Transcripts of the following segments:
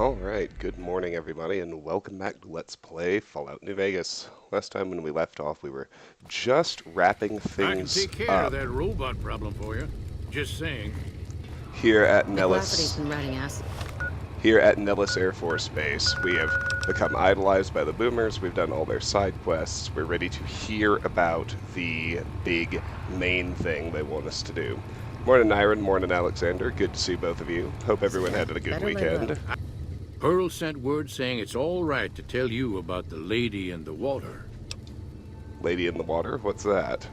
Alright, good morning everybody, and welcome back to Let's Play Fallout New Vegas. Last time when we left off, we were just wrapping I can things take care up of that robot problem for you. Just saying. here at McLafferty's Nellis. been writing acid. Here at Nellis Air Force Base, we have become idolized by the boomers, we've done all their side quests, we're ready to hear about the big main thing they want us to do. Morning Iron, morning Alexander, good to see both of you. Hope everyone had a good Better lay weekend. low. Pearl sent word saying it's all right to tell you about the lady in the water. Lady in the water, what's that?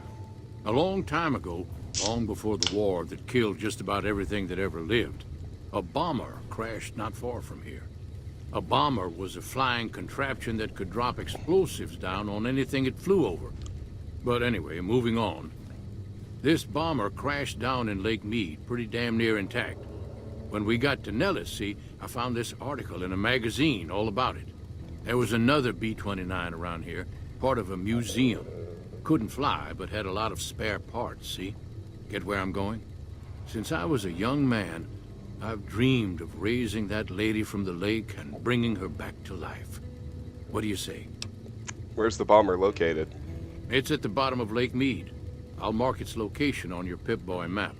A long time ago, long before the war that killed just about everything that ever lived, a bomber crashed not far from here. A bomber was a flying contraption that could drop explosives down on anything it flew over. But anyway, moving on. This bomber crashed down in Lake Mead, pretty damn near intact. When we got to Nellis, see, I found this article in a magazine all about it. There was another B-29 around here, part of a museum. Couldn't fly, but had a lot of spare parts, see? Get where I'm going? Since I was a young man, I've dreamed of raising that lady from the lake and bringing her back to life. What do you say? Where's the bomber located? It's at the bottom of Lake Mead. I'll mark its location on your Pip-Boy map.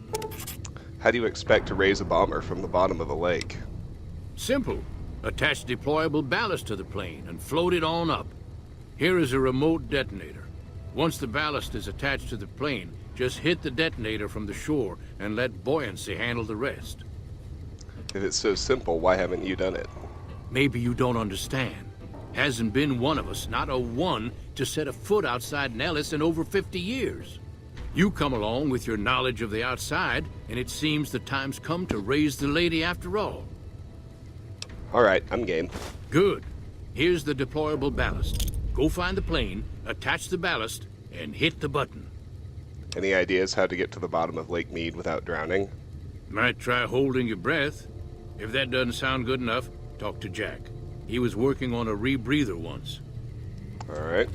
How do you expect to raise a bomber from the bottom of the lake? Simple. Attach deployable ballast to the plane and float it on up. Here is a remote detonator. Once the ballast is attached to the plane, just hit the detonator from the shore and let buoyancy handle the rest. If it's so simple, why haven't you done it? Maybe you don't understand. Hasn't been one of us, not a one, to set a foot outside Nellis in over 50 years. You come along with your knowledge of the outside, and it seems the time's come to raise the lady after all. Alright, I'm game. Good. Here's the deployable ballast. Go find the plane, attach the ballast, and hit the button. Any ideas how to get to the bottom of Lake Mead without drowning? Might try holding your breath. If that doesn't sound good enough, talk to Jack. He was working on a rebreather once. Alright.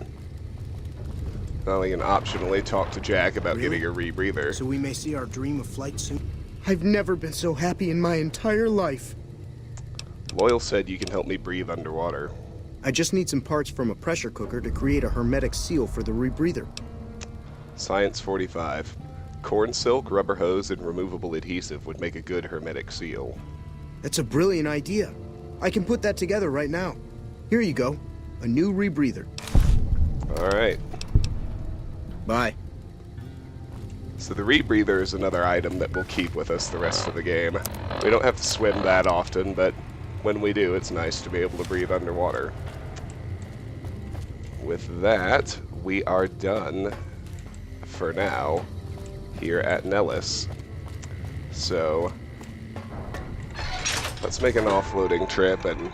Well, you can optionally talk to Jack about Really? getting a rebreather. So we may see our dream of flight soon? I've never been so happy in my entire life. Loyal said you can help me breathe underwater. I just need some parts from a pressure cooker to create a hermetic seal for the rebreather. Science 45. Corn silk, rubber hose, and removable adhesive would make a good hermetic seal. That's a brilliant idea. I can put that together right now. Here you go. A new rebreather. Alright. Bye. So the rebreather is another item that we'll keep with us the rest of the game. We don't have to swim that often, but when we do, it's nice to be able to breathe underwater. With that, we are done for now here at Nellis. So let's make an offloading trip, and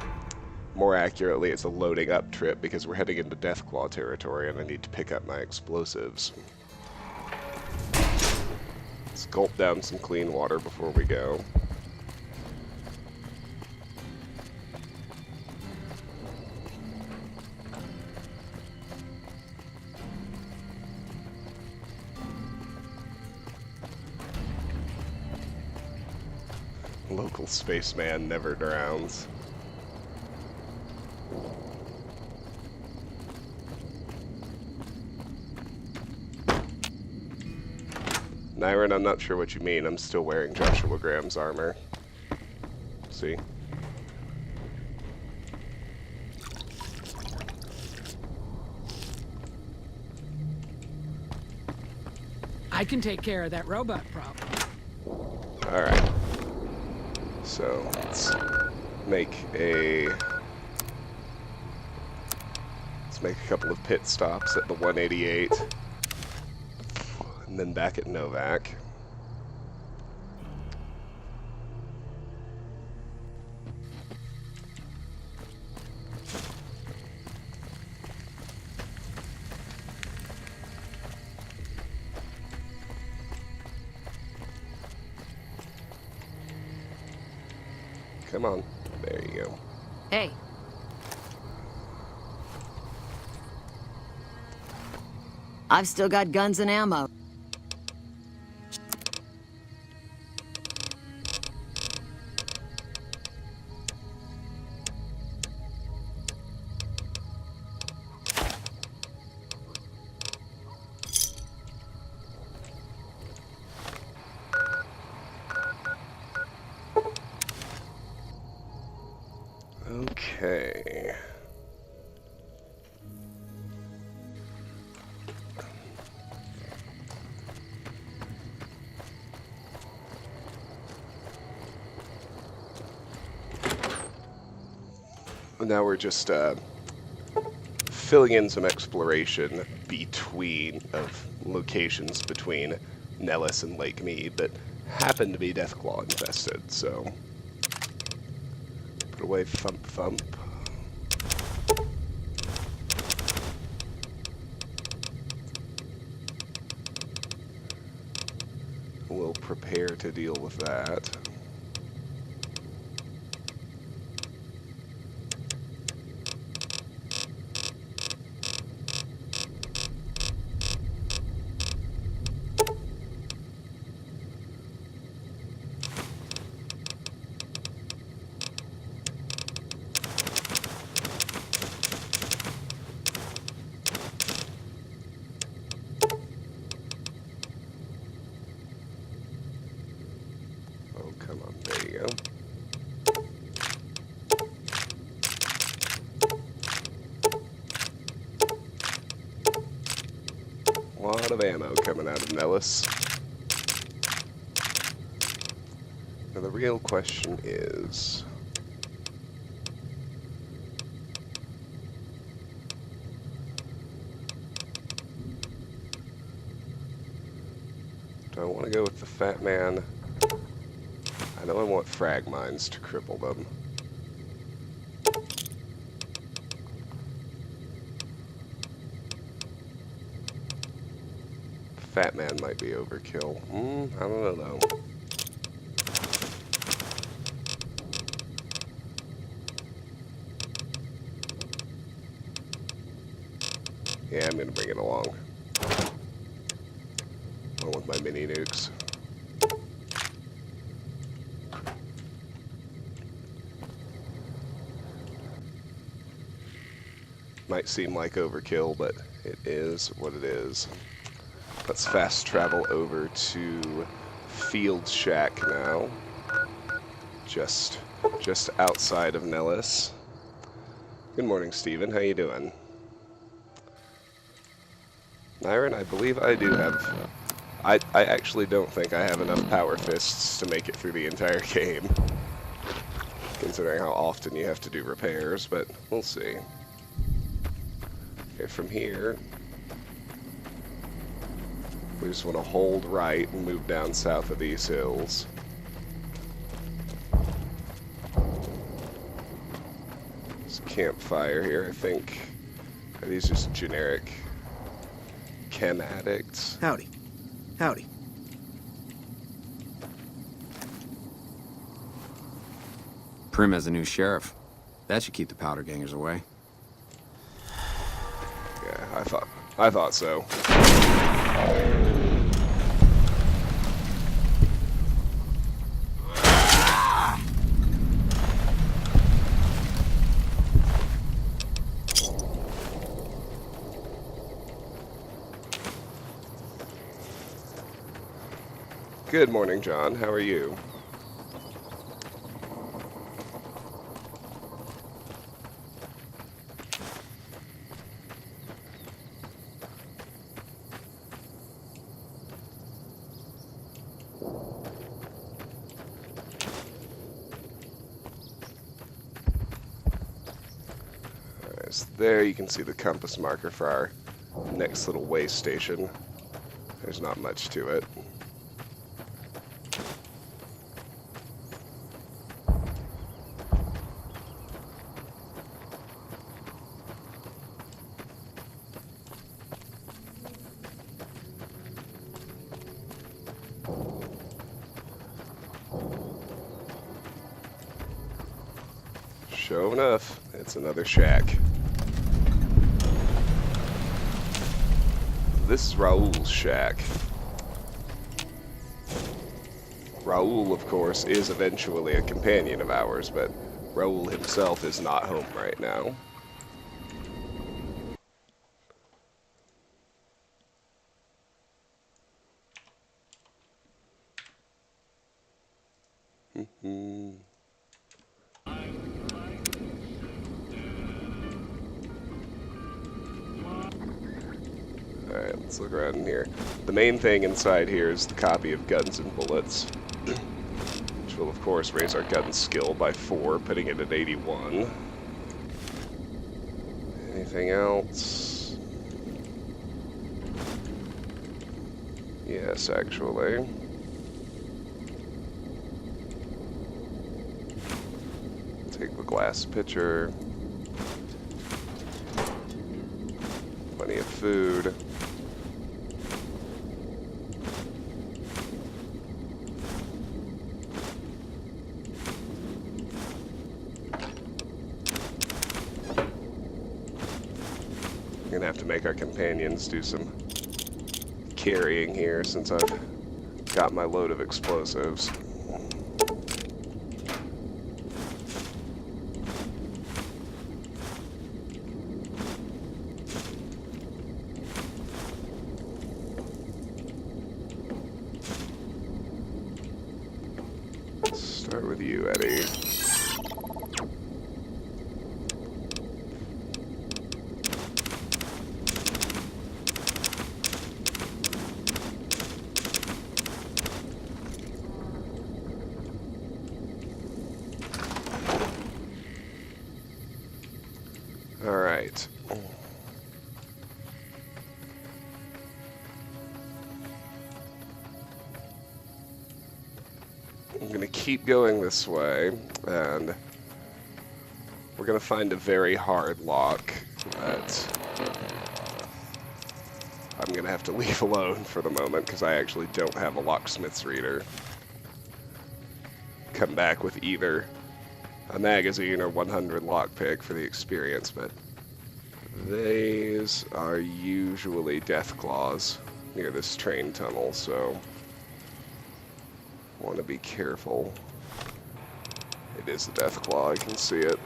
more accurately, it's a loading up trip because we're heading into Deathclaw territory and I need to pick up my explosives. Let's gulp down some clean water before we go. Local spaceman never drowns. Nyron, I'm not sure what you mean. I'm still wearing Joshua Graham's armor. See? I can take care of that robot problem. Alright. So, let's make a couple of pit stops at the 188. And then back at Novak. Come on. There you go. Hey, I've still got guns and ammo. Okay. Now we're just filling in some exploration of locations between Nellis and Lake Mead that happen to be Deathclaw infested, so put away Thump Thump. We'll prepare to deal with that. Come on, there you go. A lot of ammo coming out of Nellis. Now the real question is... do I want to go with the Fat Man? I know I want frag mines to cripple them. Fat Man might be overkill. I don't know though. Yeah, I'm gonna bring it along. Along with my mini nukes. Might seem like overkill, but it is what it is. Let's fast travel over to Field Shack now. Just outside of Nellis. Good morning, Stephen. How you doing? Myron, I believe I do have... I actually don't think I have enough power fists to make it through the entire game. Considering how often you have to do repairs, but we'll see. Okay, from here, we just want to hold right and move down south of these hills. There's a campfire here, I think. Are these just generic chem addicts? Howdy. Howdy. Prim has a new sheriff. That should keep the powder gangers away. Yeah, I thought so. Good morning, John. How are you? There you can see the compass marker for our next little way station. There's not much to it. Sure enough, it's another shack. This is Raoul's shack. Raoul, of course, is eventually a companion of ours, but Raoul himself is not home right now. Let's look around in here. The main thing inside here is the copy of Guns and Bullets, which will, of course, raise our gun skill by 4, putting it at 81. Anything else? Yes, actually. Take the glass pitcher. Plenty of food. I'm gonna have to make our companions do some carrying here since I've got my load of explosives. Start with you, Eddie. All right. I'm going to keep going this way, and we're going to find a very hard lock that I'm going to have to leave alone for the moment because I actually don't have a locksmith's reader. Come back with either a magazine or 100 lockpick for the experience, but these are usually Deathclaws near this train tunnel, so want to be careful. It is a Deathclaw, I can see it.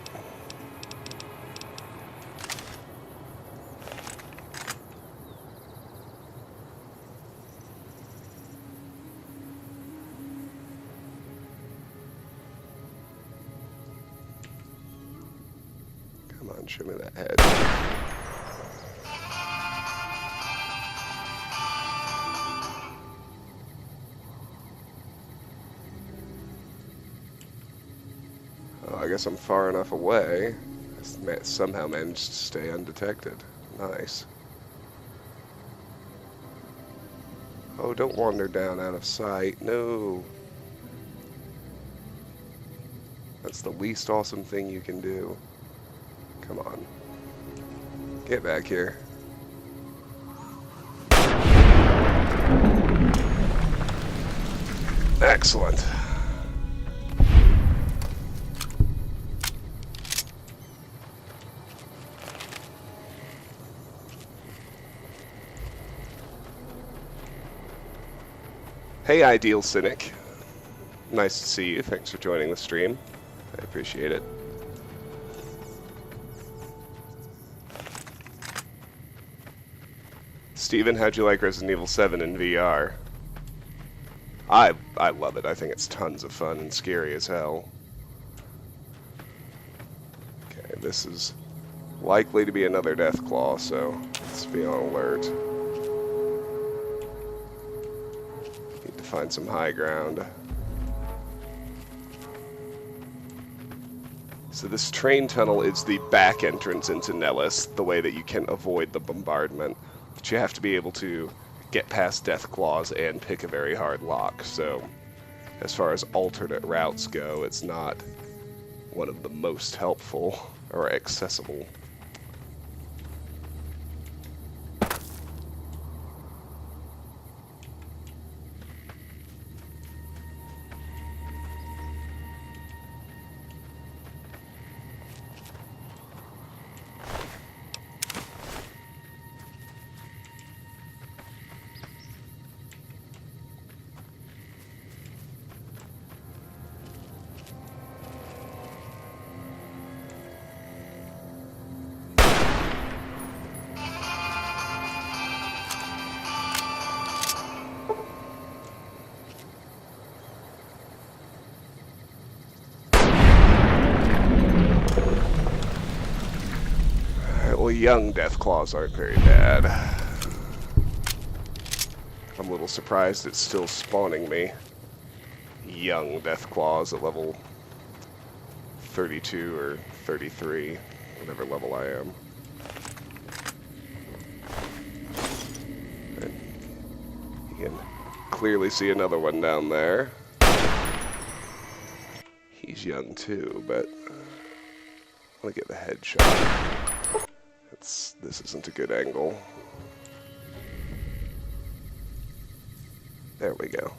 Come on, show me that head. I guess I'm far enough away. I somehow managed to stay undetected. Nice. Oh, don't wander down out of sight. No. That's the least awesome thing you can do. Come on. Get back here. Excellent. Hey, Ideal Cynic. Nice to see you. Thanks for joining the stream. I appreciate it. Steven, how'd you like Resident Evil 7 in VR? I love it. I think it's tons of fun and scary as hell. Okay, this is likely to be another Deathclaw, so let's be on alert. Need to find some high ground. So this train tunnel is the back entrance into Nellis, the way that you can avoid the bombardment. But you have to be able to get past Deathclaws and pick a very hard lock. So as far as alternate routes go, it's not one of the most helpful or accessible. Well, young Deathclaws aren't very bad. I'm a little surprised it's still spawning me young Deathclaws at level 32 or 33, whatever level I am. And you can clearly see another one down there. He's young too, but I want to get the headshot. This isn't a good angle. There we go.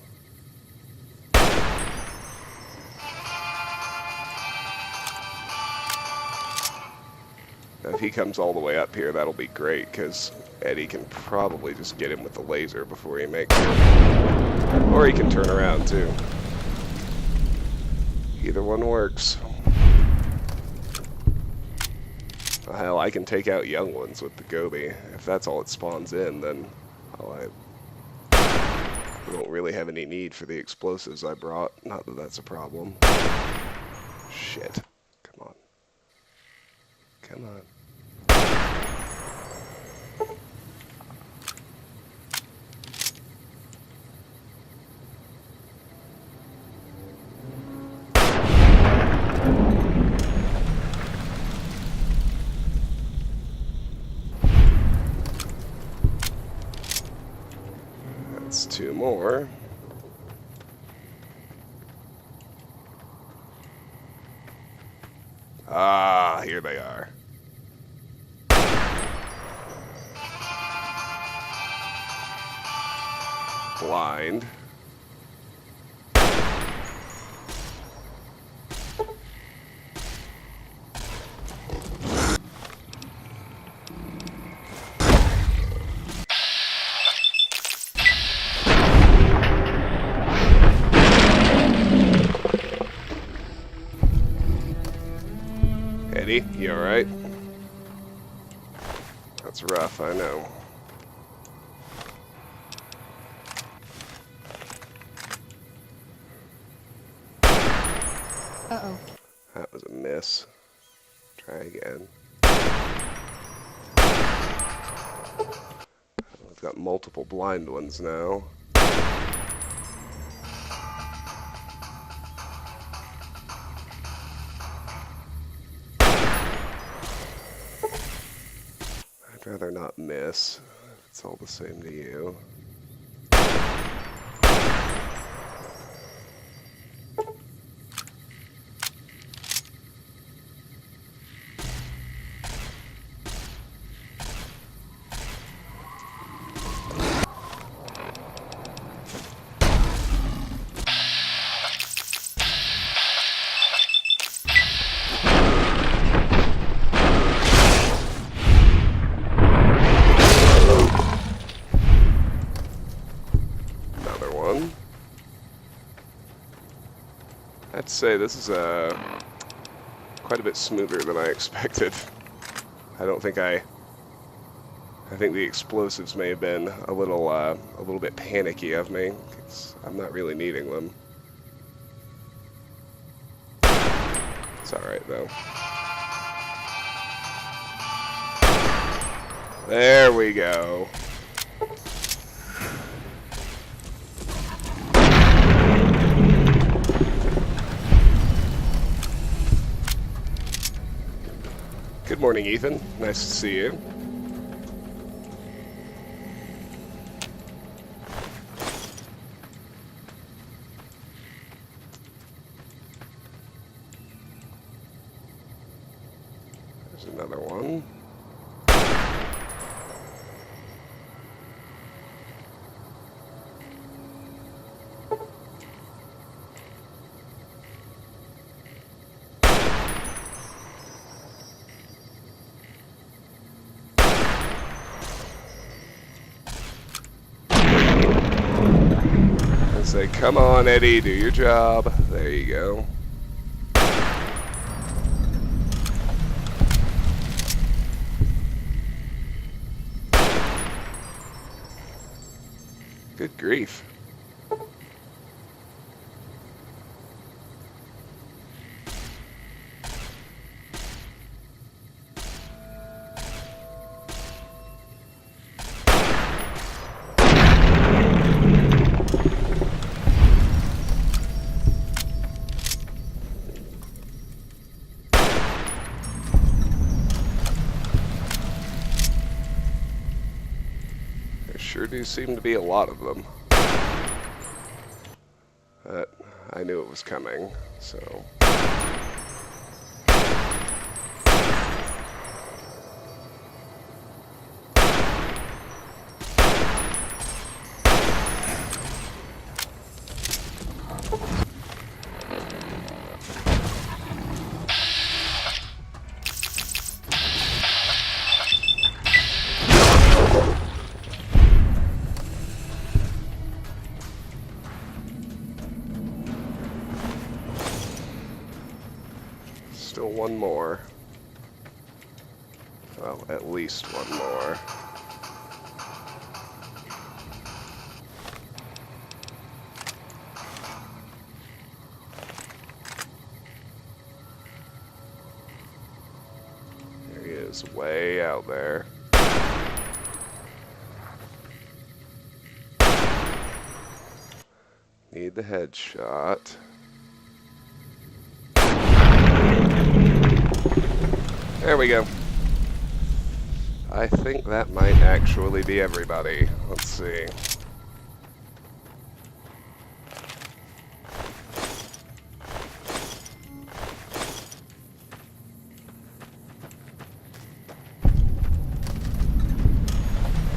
Now if he comes all the way up here, that'll be great, because Eddie can probably just get him with the laser before he makes it. Or he can turn around, too. Either one works. Well, hell, I can take out young ones with the Gobi. If that's all it spawns in, then I don't really have any need for the explosives I brought. Not that that's a problem. Shit. Come on. Come on. That's two more. Ah, here they are. Blind. Eddie, you alright? That's rough, I know. Uh-oh. That was a miss. Try again. We've got multiple blind ones now. I'd rather not miss. It's all the same to you. I'd say this is quite a bit smoother than I expected. I think the explosives may have been a little bit panicky of me. I'm not really needing them. It's alright though. There we go. Good morning, Ethan. Nice to see you. There's another one. Say, come on, Eddie, do your job. There you go. Good grief. There sure do seem to be a lot of them. But I knew it was coming, so... Still one more. Well, at least one more. There he is, way out there. Need the headshot. There we go. I think that might actually be everybody. Let's see.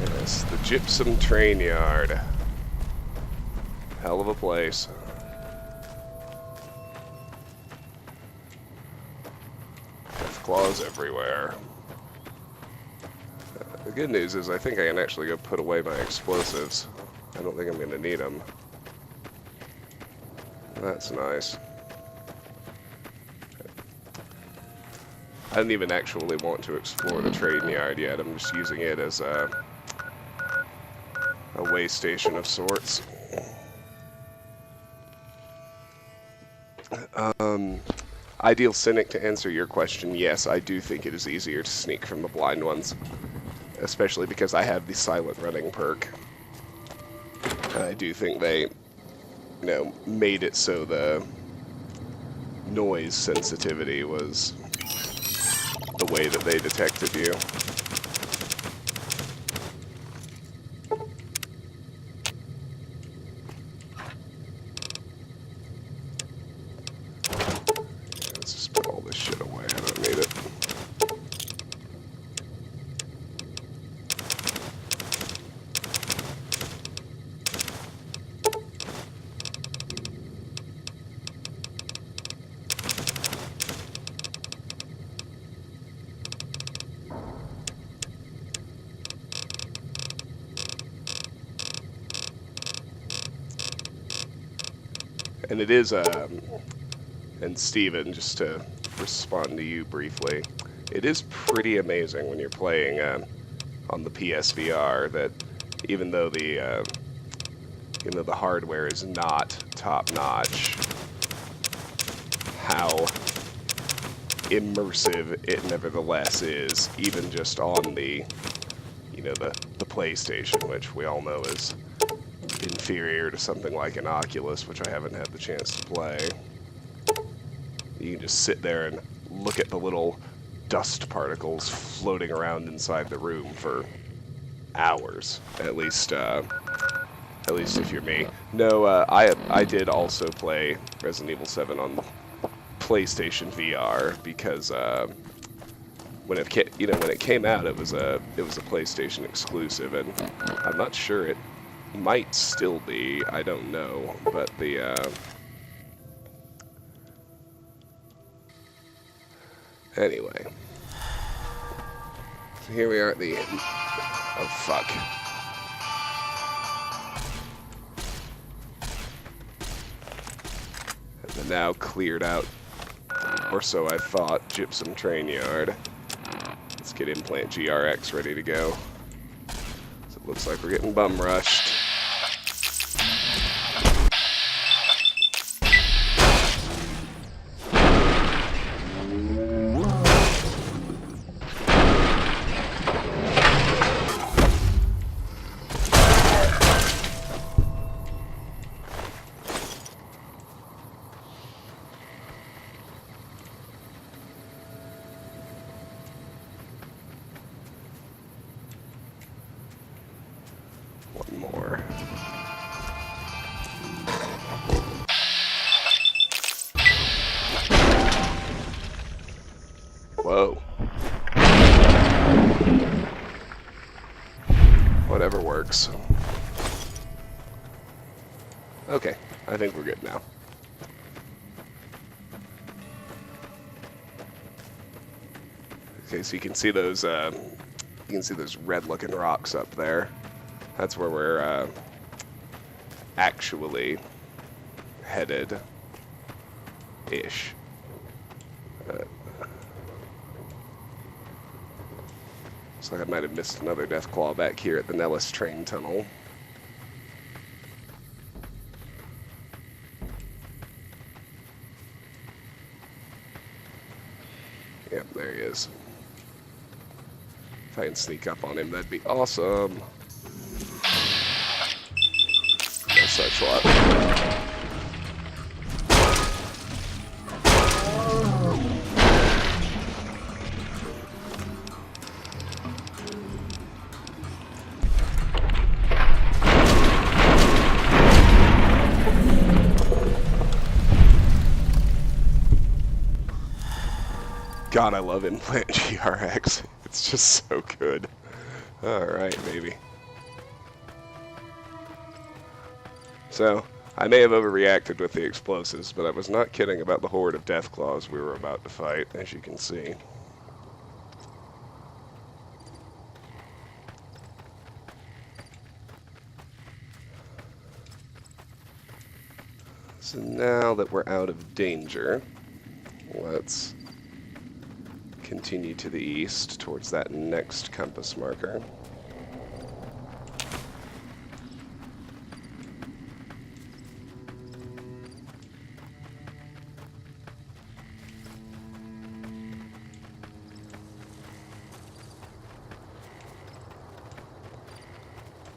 Yes, the Gypsum Trainyard. Hell of a place. Claws everywhere. The good news is I think I can actually go put away my explosives. I don't think I'm going to need them. That's nice. I didn't even actually want to explore the trading yard yet. I'm just using it as a way station of sorts. Ideal Cynic, to answer your question, yes, I do think it is easier to sneak from the blind ones. Especially because I have the silent running perk. I do think they, you know, made it so the noise sensitivity was the way that they detected you. And it is, and Steven, just to respond to you briefly, it is pretty amazing when you're playing on the PSVR that even though the hardware is not top-notch, how immersive it nevertheless is, even just on the, you know, the PlayStation, which we all know is inferior to something like an Oculus, which I haven't had the chance to play. You can just sit there and look at the little dust particles floating around inside the room for hours, at least if you're me. No, I did also play Resident Evil 7 on PlayStation VR because when it came out, it was a PlayStation exclusive, and I'm not sure it might still be, I don't know, but the anyway, so here we are at the end. Oh fuck. And the now cleared out, or so I thought, Gypsum Trainyard. Let's get Implant GRX ready to go. So it looks like we're getting bum rushed. Okay, I think we're good now. Okay, so you can see those red-looking rocks up there. That's where we're actually headed, ish. Looks like I might have missed another Deathclaw back here at the Nellis train tunnel. Yep, there he is. If I can sneak up on him, that'd be awesome. No such luck. God, I love Implant GRX. It's just so good. Alright, maybe. So, I may have overreacted with the explosives, but I was not kidding about the horde of Deathclaws we were about to fight, as you can see. So now that we're out of danger, let's continue to the east towards that next compass marker.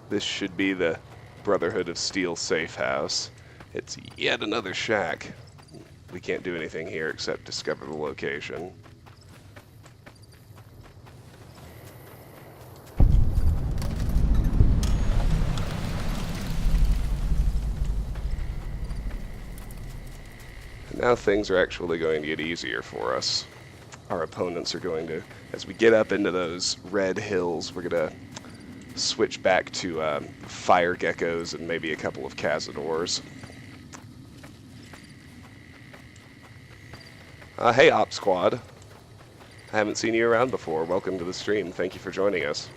This should be the Brotherhood of Steel safe house. It's yet another shack. We can't do anything here except discover the location. Now things are actually going to get easier for us. Our opponents are going to, as we get up into those red hills, we're going to switch back to fire geckos and maybe a couple of cazadors. Hey, Op Squad. I haven't seen you around before. Welcome to the stream. Thank you for joining us.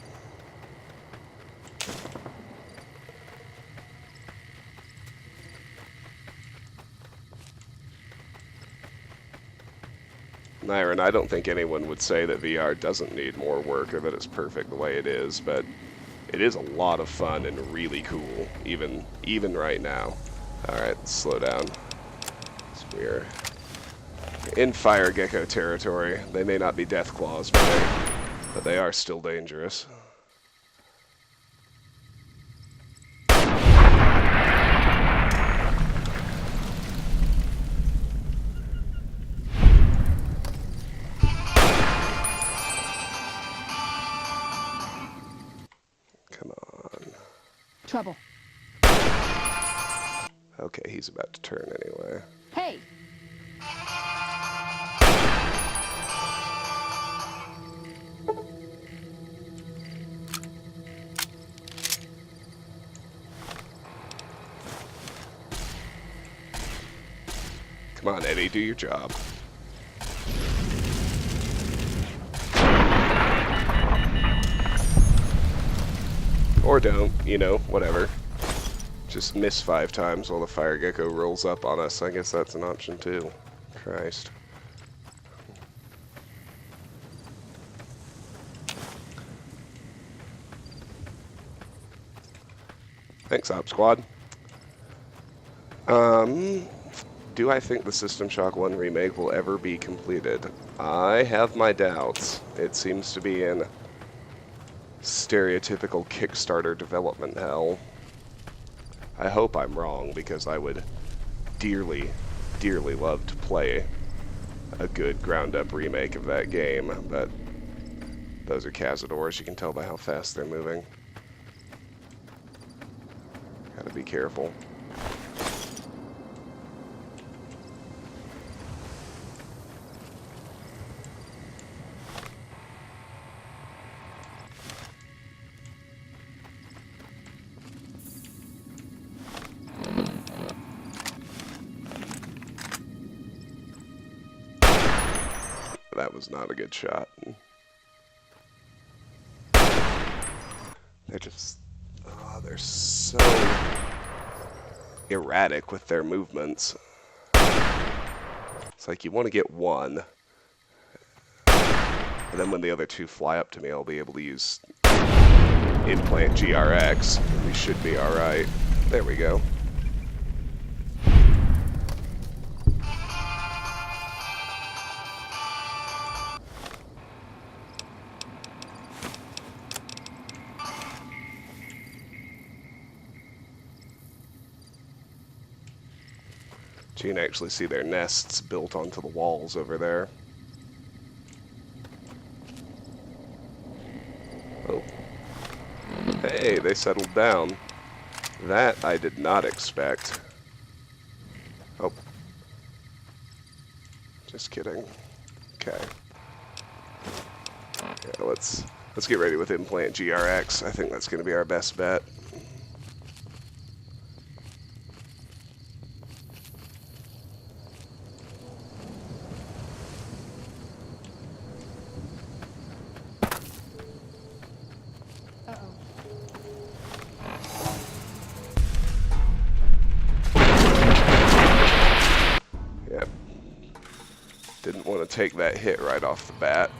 Myron, I don't think anyone would say that VR doesn't need more work or that it's perfect the way it is, but it is a lot of fun and really cool, even right now. Alright, let's slow down. So we're in Fire Gecko territory. They may not be Deathclaws, but they are still dangerous. Trouble. Okay, he's about to turn anyway. Hey! Come on, Eddie, do your job. Or don't, you know, whatever. Just miss 5 times while the fire gecko rolls up on us. I guess that's an option too. Christ. Thanks, Op Squad. Do I think the System Shock 1 remake will ever be completed? I have my doubts. It seems to be in stereotypical Kickstarter development hell. I hope I'm wrong, because I would dearly, dearly love to play a good ground-up remake of that game, but those are cazadors. You can tell by how fast they're moving. Gotta be careful. That was not a good shot. They're just... Oh, they're so erratic with their movements. It's like you want to get one, and then when the other two fly up to me, I'll be able to use implant GRX. We should be alright. There we go. You can actually see their nests built onto the walls over there. Oh. Hey, they settled down. That I did not expect. Oh. Just kidding. Okay. Yeah, let's get ready with implant GRX. I think that's going to be our best bet. Didn't want to take that hit right off the bat.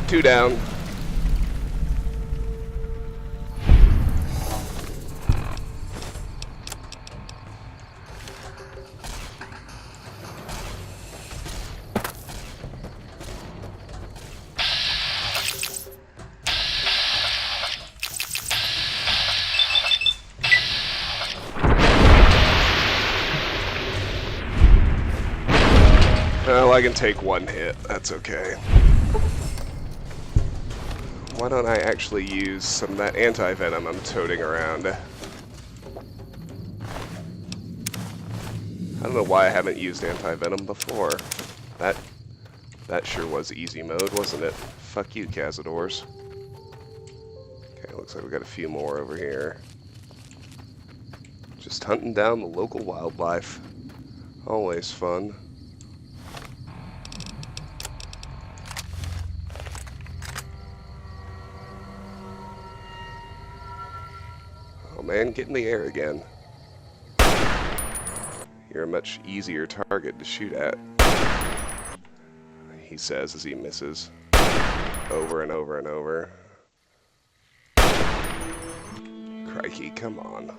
Two down. Well, I can take one hit. That's okay. Why don't I actually use some of that anti-venom I'm toting around? I don't know why I haven't used anti-venom before. That sure was easy mode, wasn't it? Fuck you, Cazadors. Okay, looks like we got a few more over here. Just hunting down the local wildlife. Always fun. Man, get in the air again. You're a much easier target to shoot at, he says as he misses over and over and over. Crikey, come on.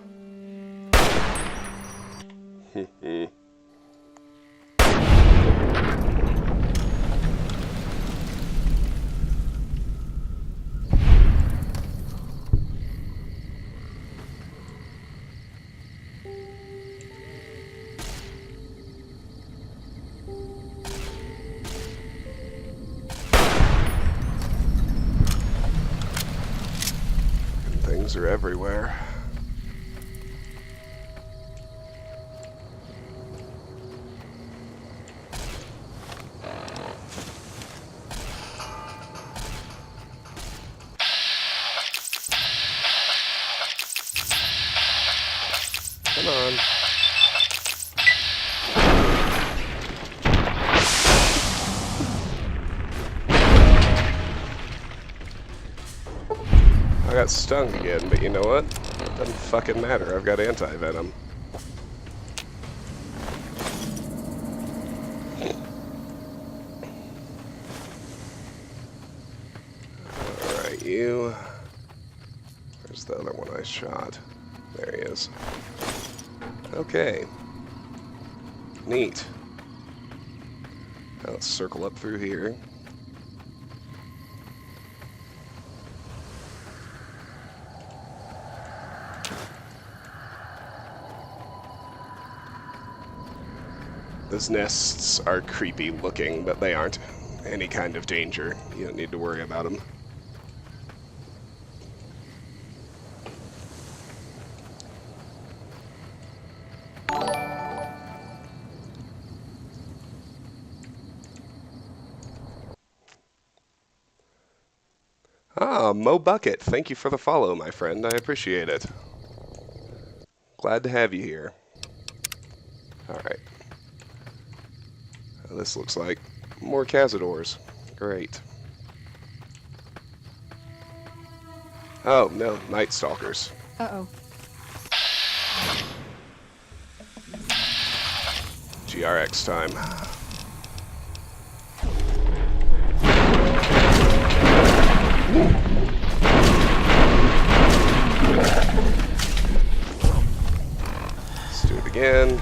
Things are everywhere. Come on. I got stung again, but you know what? It doesn't fucking matter. I've got anti-venom. Alright, you. Where's the other one I shot? There he is. Okay. Neat. Now let's circle up through here. Those nests are creepy looking, but they aren't any kind of danger. You don't need to worry about them. Ah, Mo Bucket, thank you for the follow, my friend. I appreciate it. Glad to have you here. Alright. This looks like more Cazadors. Great. Oh, no, Night Stalkers. Uh-oh. GRX time. Let's do it again.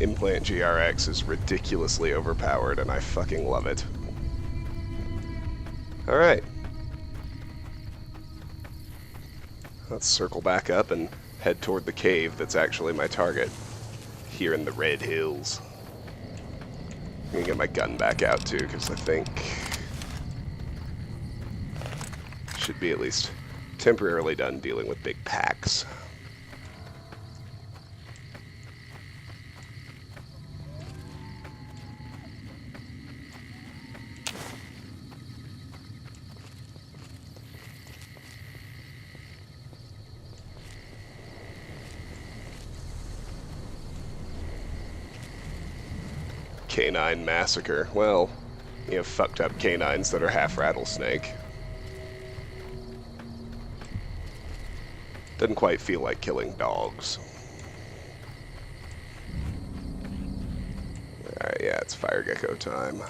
Implant GRX is ridiculously overpowered, and I fucking love it. Alright. Let's circle back up and head toward the cave that's actually my target. Here in the Red Hills. I'm gonna get my gun back out too, because I think... should be at least temporarily done dealing with big packs. Canine massacre. Well, you have fucked up canines that are half rattlesnake. Doesn't quite feel like killing dogs. Alright, yeah, it's fire gecko time.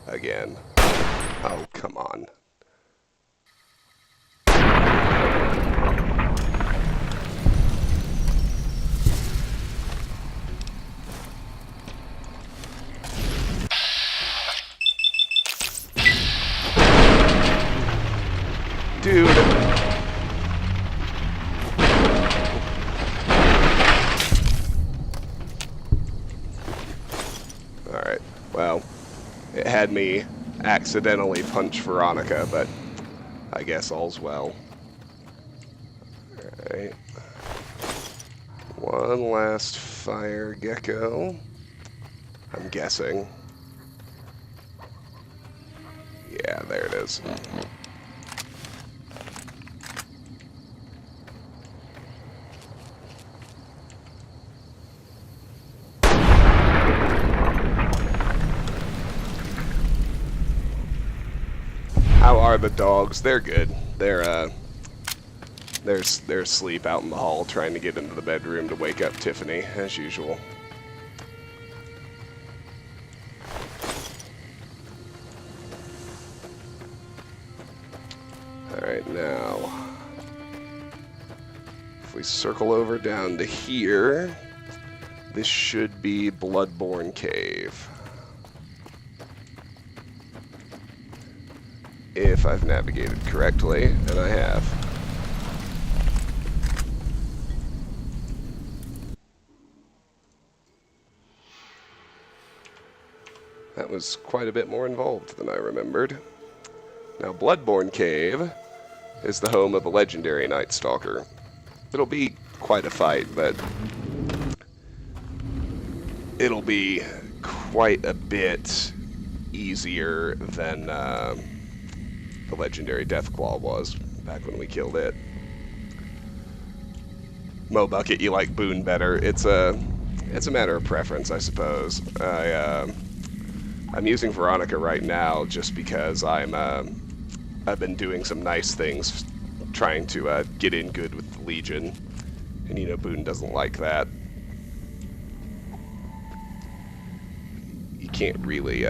Again. Oh, come on. Dude. Alright, well, it had me accidentally punch Veronica, but I guess all's well. Alright. One last fire gecko, I'm guessing. Yeah, there it is. How are the dogs? They're good. They're asleep out in the hall trying to get into the bedroom to wake up Tiffany, as usual. Alright, now, if we circle over down to here, this should be Bloodborne Cave. If I've navigated correctly, and I have. That was quite a bit more involved than I remembered. Now, Bloodborne Cave is the home of a legendary Night Stalker. It'll be quite a fight, but it'll be quite a bit easier than the legendary Deathclaw was back when we killed it. Mo Bucket, you like Boone better. It's a matter of preference, I suppose. I'm using Veronica right now just because I've been doing some nice things, trying to get in good with the Legion, and you know Boone doesn't like that. You can't really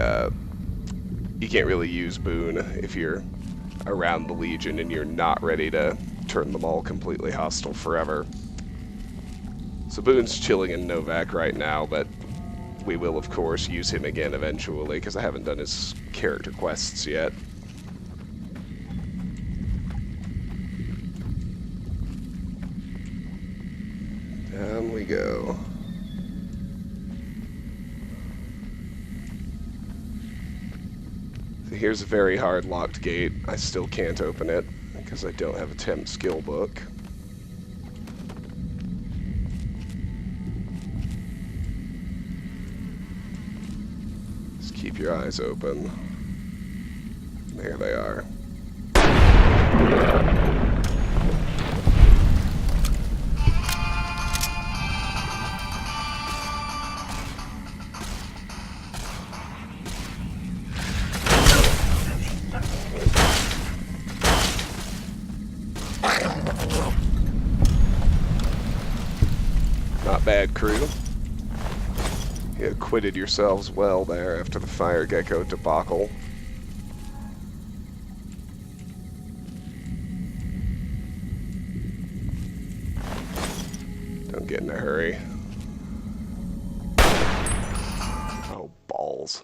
use Boone if you're around the Legion and you're not ready to turn them all completely hostile forever. So Boone's chilling in Novak right now, but we will of course use him again eventually, because I haven't done his character quests yet. Down we go. Here's a very hard locked gate. I still can't open it because I don't have a temp skill book. Just keep your eyes open. There they are. Not bad, crew. You acquitted yourselves well there after the fire gecko debacle. Don't get in a hurry. Oh, balls.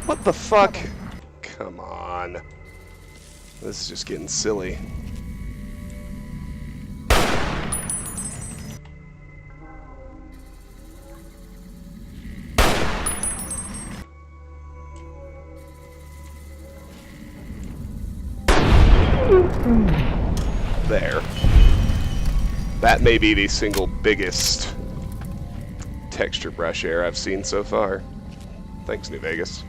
What the fuck? Come on. This is just getting silly. There. That may be the single biggest texture brush error I've seen so far. Thanks, New Vegas.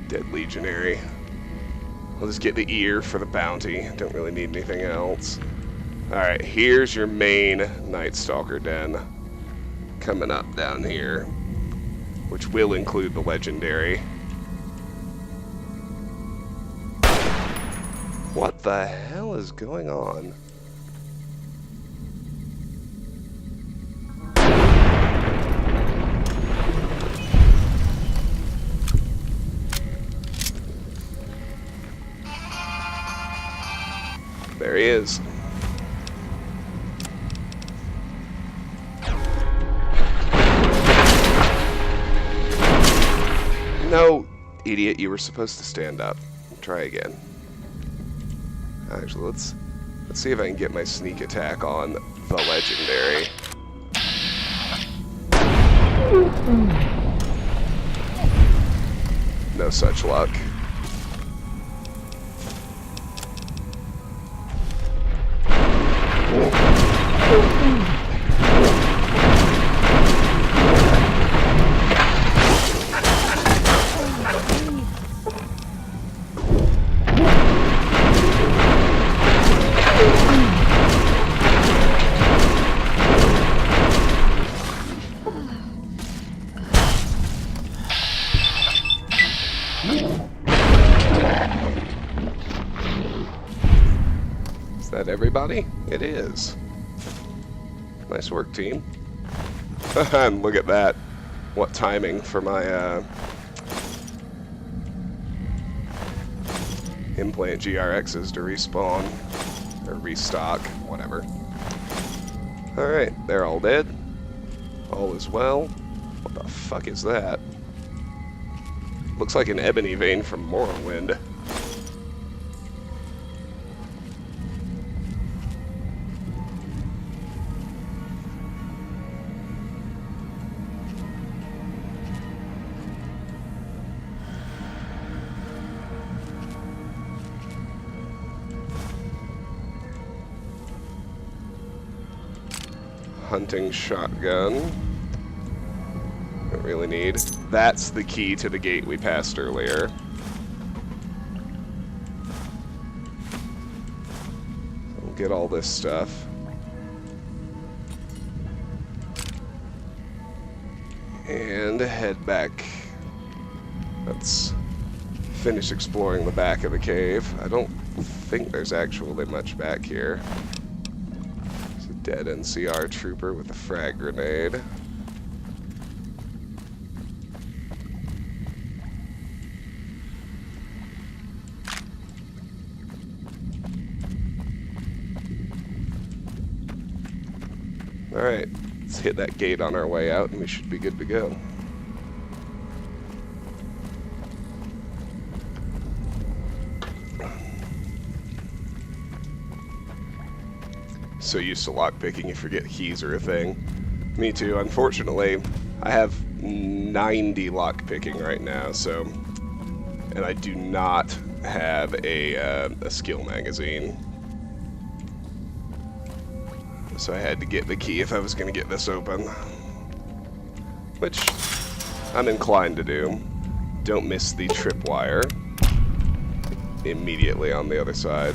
Dead Legionary. I'll just get the ear for the bounty. Don't really need anything else. Alright, here's your main Night Stalker den. Coming up down here, which will include the legendary. What the hell is going on? There he is. No, idiot, you were supposed to stand up. Try again. Actually, let's see if I can get my sneak attack on the legendary. No such luck. Is that everybody? It is. Nice work, team. And look at that. What timing for my implant GRXs to respawn. Or restock, whatever. Alright, they're all dead. All is well. What the fuck is that? Looks like an ebony vein from Morrowind. Hunting shotgun. Don't really need. That's the key to the gate we passed earlier. We'll get all this stuff. And head back. Let's finish exploring the back of the cave. I don't think there's actually much back here. Dead NCR trooper with a frag grenade. Alright, let's hit that gate on our way out and we should be good to go. so used to lockpicking, you forget keys are a thing. Me too. Unfortunately, I have 90 lockpicking right now, so... And I do not have a skill magazine. So I had to get the key if I was going to get this open. Which I'm inclined to do. Don't miss the tripwire. Immediately on the other side.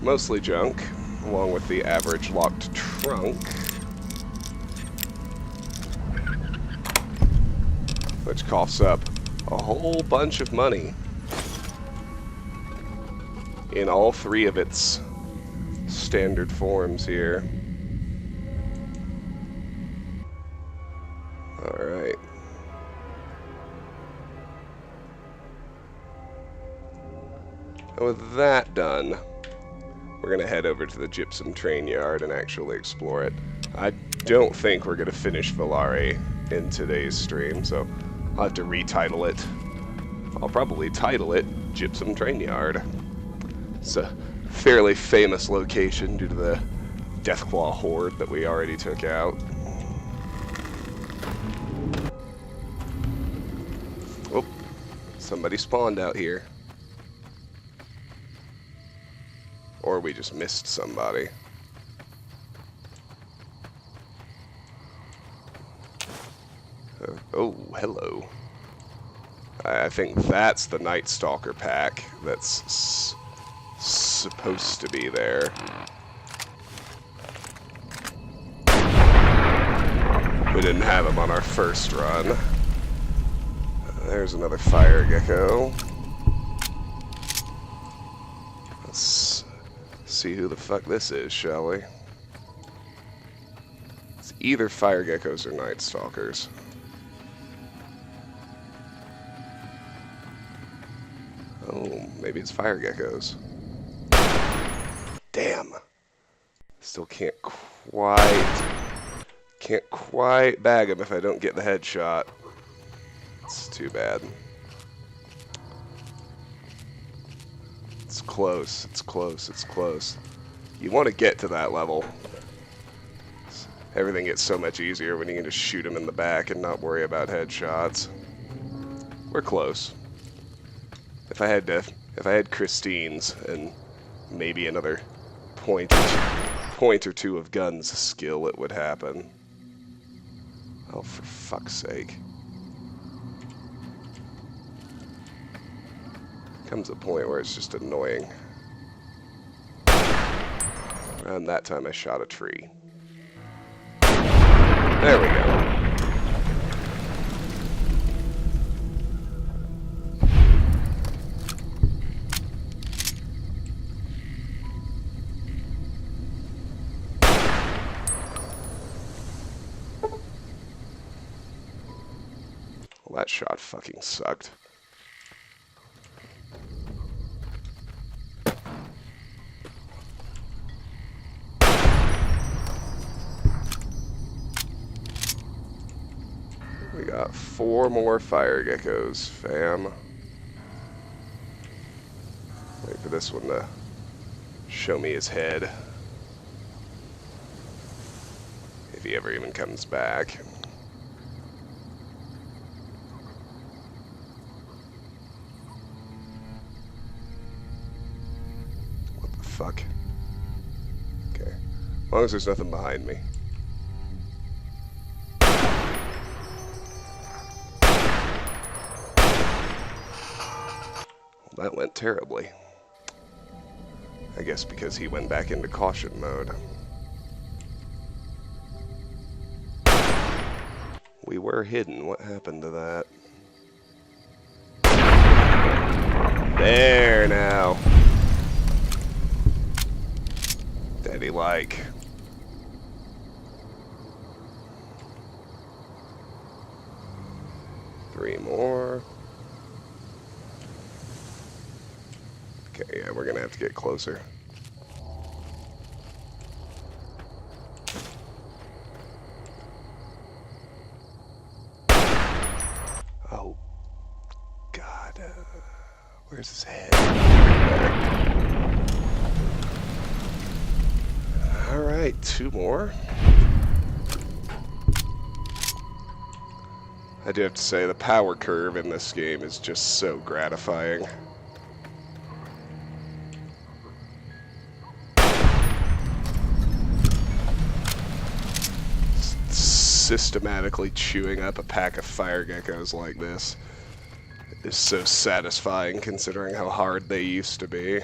Mostly junk, along with the average locked trunk. Which coughs up a whole bunch of money in all three of its standard forms here. Alright. And with that done, we're going to head over to the Gypsum Trainyard and actually explore it. I don't think we're going to finish Hooray in today's stream, so I'll have to retitle it. I'll probably title it Gypsum Trainyard. It's a fairly famous location due to the Deathclaw horde that we already took out. Oh, somebody spawned out here. Or we just missed somebody. Oh, hello. I think that's the Night Stalker pack that's supposed to be there. We didn't have him on our first run. There's another fire gecko. Let's see who the fuck this is, shall we? It's either fire geckos or night stalkers. Oh, maybe it's fire geckos. Damn. Still can't quite bag him if I don't get the headshot. It's too bad. It's close, it's close, it's close. You want to get to that level. Everything gets so much easier when you can just shoot him in the back and not worry about headshots. We're close. If I had Christine's and maybe another point or two of guns skill, it would happen. Oh, for fuck's sake. Comes a point where it's just annoying. And that time I shot a tree. There we go. Well, that shot fucking sucked. We got 4 more fire geckos, fam. Wait for this one to show me his head. If he ever even comes back. What the fuck? Okay. As long as there's nothing behind me. That went terribly. I guess because he went back into caution mode. We were hidden. What happened to that? There now. Daddy-like. Three more. Okay, yeah, we're gonna have to get closer. Oh, God. Where's his head? Alright, 2 more. I do have to say, the power curve in this game is just so gratifying. Systematically chewing up a pack of fire geckos like this is so satisfying considering how hard they used to be.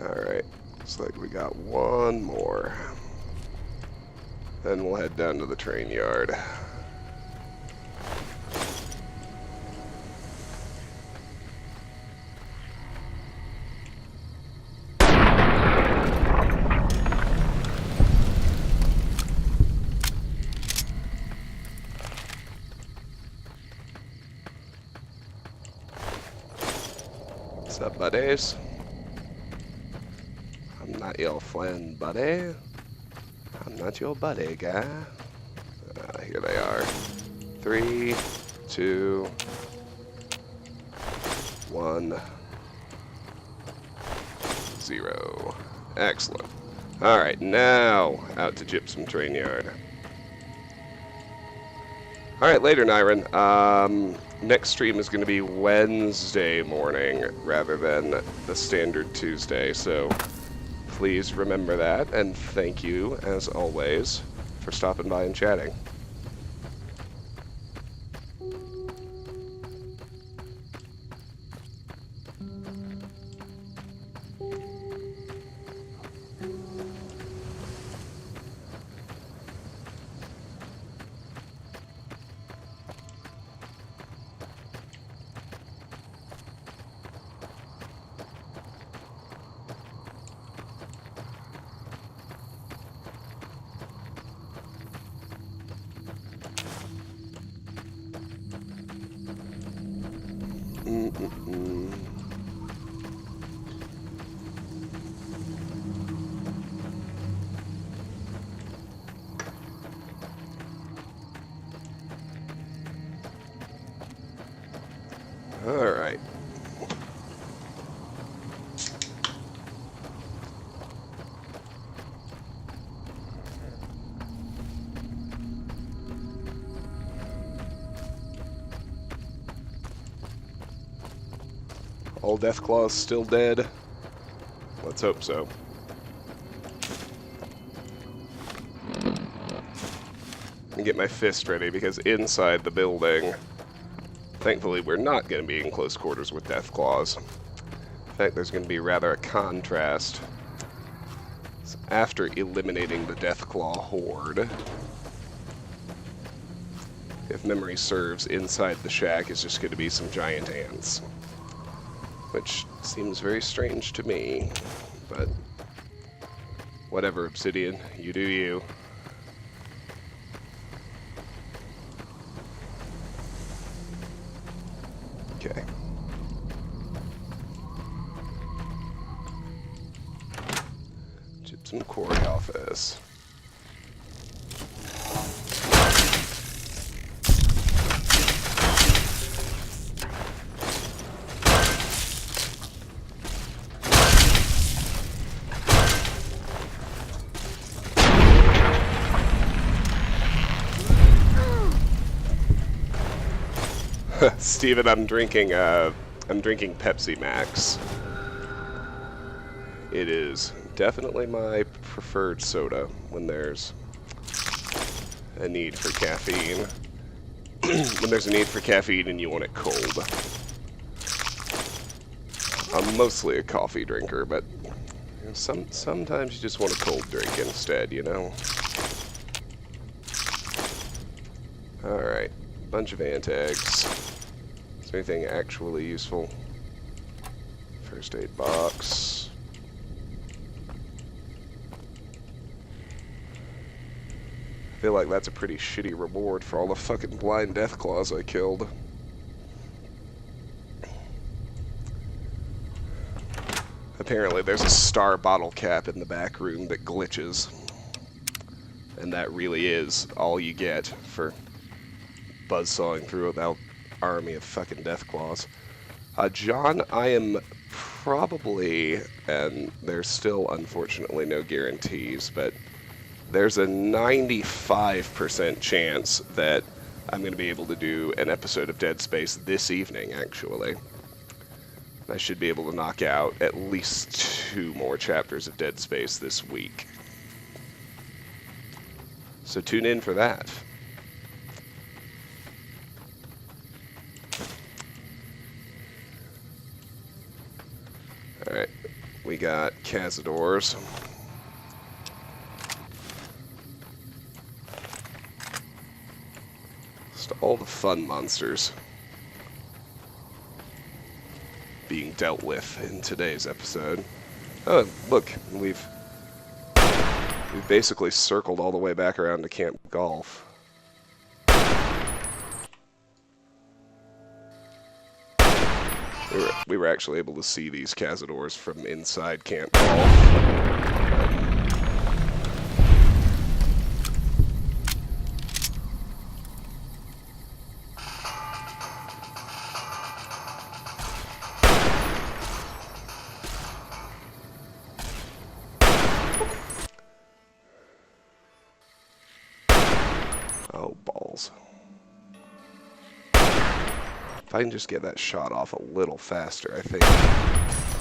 Alright, looks like we got 1 more. Then we'll head down to the train yard. What's up, buddies? I'm not your friend, buddy. I'm not your buddy, guy. Here they are. 3, 2, 1, 0. Excellent. Alright, now out to Gypsum Trainyard. Alright, later, Nyron. Next stream is going to be Wednesday morning rather than the standard Tuesday, so please remember that, and thank you, as always, for stopping by and chatting. All right. All Deathclaws still dead? Let's hope so. Let me get my fist ready, because inside the building, thankfully we're not going to be in close quarters with Deathclaws. In fact, there's going to be rather a contrast. So after eliminating the Deathclaw horde, if memory serves, inside the shack is just going to be some giant ants. Which seems very strange to me, but whatever, Obsidian, you do you. Okay. Gypsum Quarry Office. Steven, I'm drinking Pepsi Max. It is definitely my preferred soda when there's a need for caffeine. When there's a need for caffeine and you want it cold. I'm mostly a coffee drinker, but you know, sometimes you just want a cold drink instead, you know? Alright, bunch of ant eggs. Is there anything actually useful? First aid box. I feel like that's a pretty shitty reward for all the fucking blind Deathclaws I killed. Apparently there's a star bottle cap in the back room that glitches. And that really is all you get for buzzsawing through without army of fucking Deathclaws. John, I am probably, and there's still unfortunately no guarantees, but there's a 95% chance that I'm going to be able to do an episode of Dead Space this evening, actually. I should be able to knock out at least 2 more chapters of Dead Space this week. So tune in for that. Alright, we got Cazadors. Just all the fun monsters being dealt with in today's episode. Oh, look, we've basically circled all the way back around to Camp Golf. We were actually able to see these Cazadors from inside Camp Golf. Oh, balls. If I can just get that shot off a little faster, I think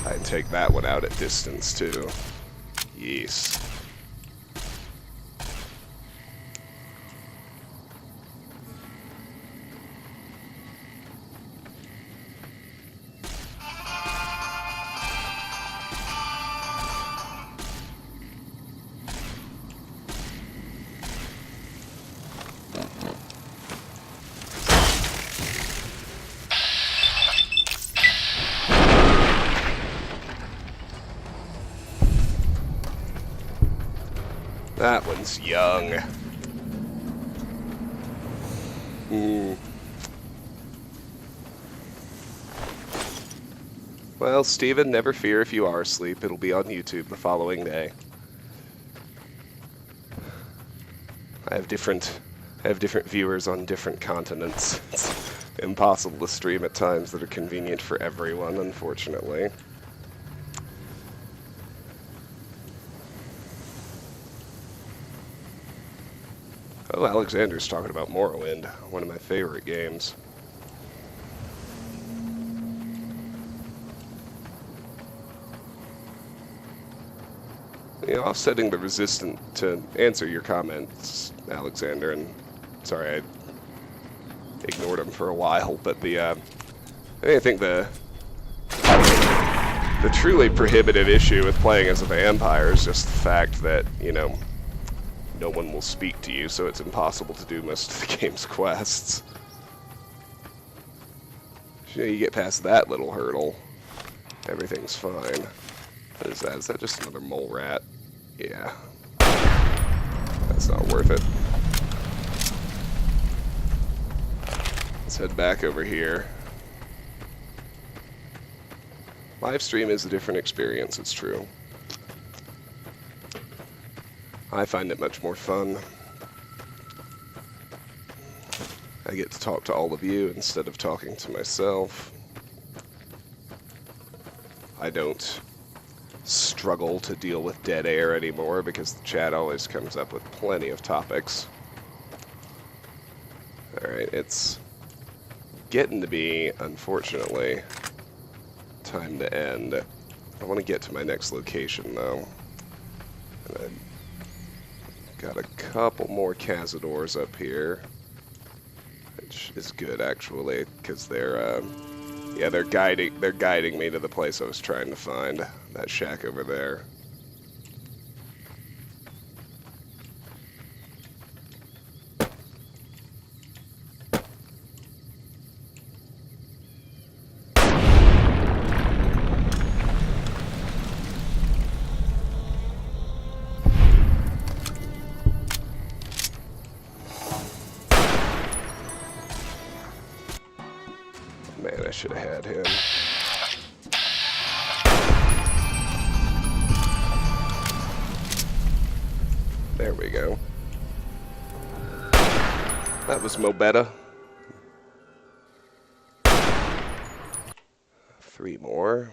I can take that one out at distance, too. Yes. That one's young. Well, Steven, never fear if you are asleep. It'll be on YouTube the following day. I have different viewers on different continents. It's impossible to stream at times that are convenient for everyone, unfortunately. Oh, Alexander's talking about Morrowind, one of my favorite games. You know, offsetting the resistant to answer your comments, Alexander, and sorry I ignored him for a while, but I think the truly prohibitive issue with playing as a vampire is just the fact that, you know, no one will speak to you, so it's impossible to do most of the game's quests. You know, you get past that little hurdle, everything's fine. What is that? Is that just another mole rat? Yeah. That's not worth it. Let's head back over here. Live stream is a different experience, it's true. I find it much more fun. I get to talk to all of you instead of talking to myself. I don't struggle to deal with dead air anymore because the chat always comes up with plenty of topics. Alright, it's getting to be, unfortunately, time to end. I want to get to my next location, though. And got a couple more Cazadors up here, which is good actually, because they're guiding me to the place I was trying to find, that shack over there. Man, I should have had him. There we go. That was mo better. 3 more.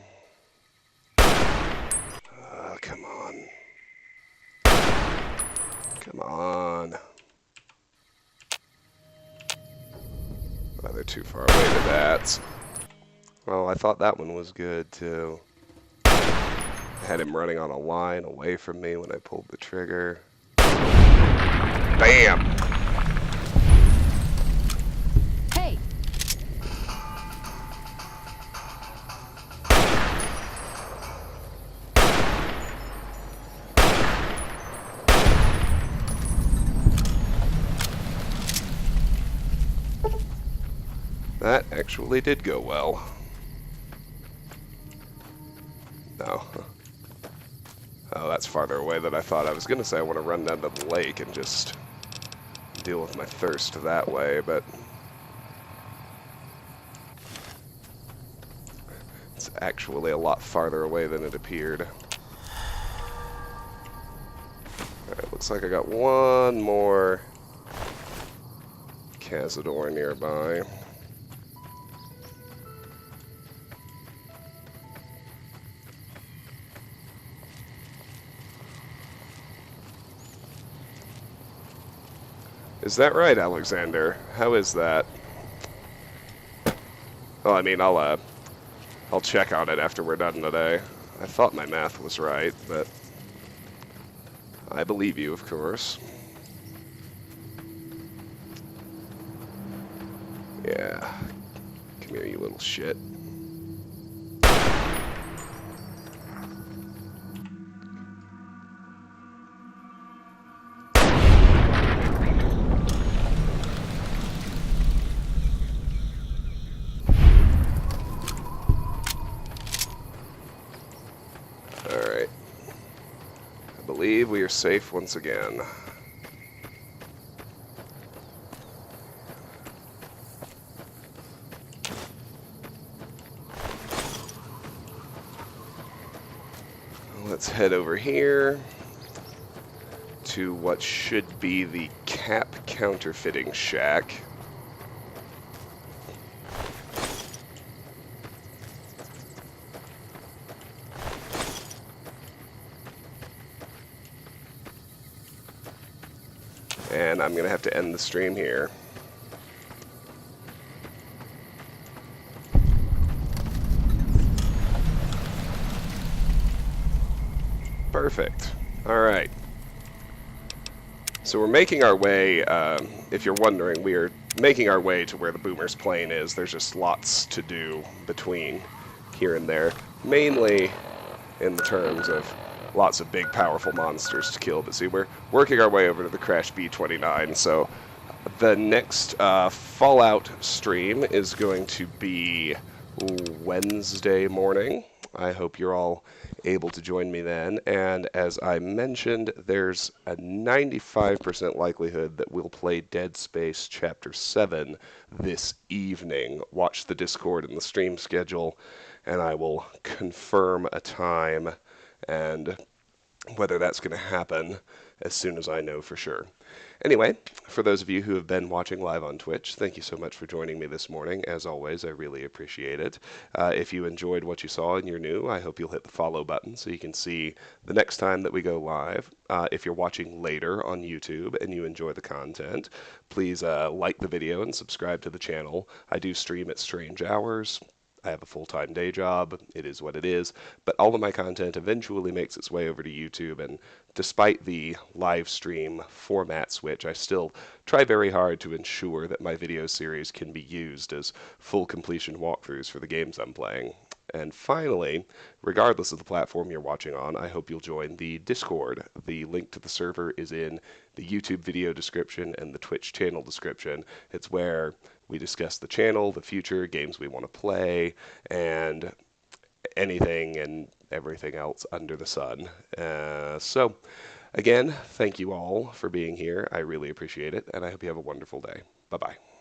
Come on. Come on. Oh, they're too far away to that. Well, I thought that one was good, too. I had him running on a line away from me when I pulled the trigger. Bam! Hey! That actually did go well. No. Oh, that's farther away than I thought. I was going to say I want to run down to the lake and just deal with my thirst that way, but it's actually a lot farther away than it appeared. Alright, looks like I got one more Cazador nearby. Is that right, Alexander? How is that? Well, I mean, I'll check on it after we're done today. I thought my math was right, but I believe you, of course. Yeah. Come here, you little shit. Alright. I believe we are safe once again. Let's head over here to what should be the cap counterfeiting shack. And I'm going to have to end the stream here. Perfect. All right. So we're making our way, if you're wondering, we are making our way to where the Boomer's plane is. There's just lots to do between here and there, mainly in the terms of lots of big, powerful monsters to kill. But see, we're working our way over to the Crash B-29, so the next Fallout stream is going to be Wednesday morning. I hope you're all able to join me then. And as I mentioned, there's a 95% likelihood that we'll play Dead Space Chapter 7 this evening. Watch the Discord and the stream schedule, and I will confirm a time and whether that's going to happen as soon as I know for sure. Anyway, for those of you who have been watching live on Twitch, thank you so much for joining me this morning. As always, I really appreciate it. If you enjoyed what you saw and you're new, I hope you'll hit the follow button so you can see the next time that we go live. If you're watching later on YouTube and you enjoy the content, please like the video and subscribe to the channel. I do stream at strange hours. I have a full-time day job. It is what it is. But all of my content eventually makes its way over to YouTube, and despite the live stream format switch, I still try very hard to ensure that my video series can be used as full completion walkthroughs for the games I'm playing. And finally, regardless of the platform you're watching on, I hope you'll join the Discord. The link to the server is in the YouTube video description and the Twitch channel description. It's where we discuss the channel, the future, games we want to play, and anything and everything else under the sun. So, again, thank you all for being here. I really appreciate it, and I hope you have a wonderful day. Bye-bye.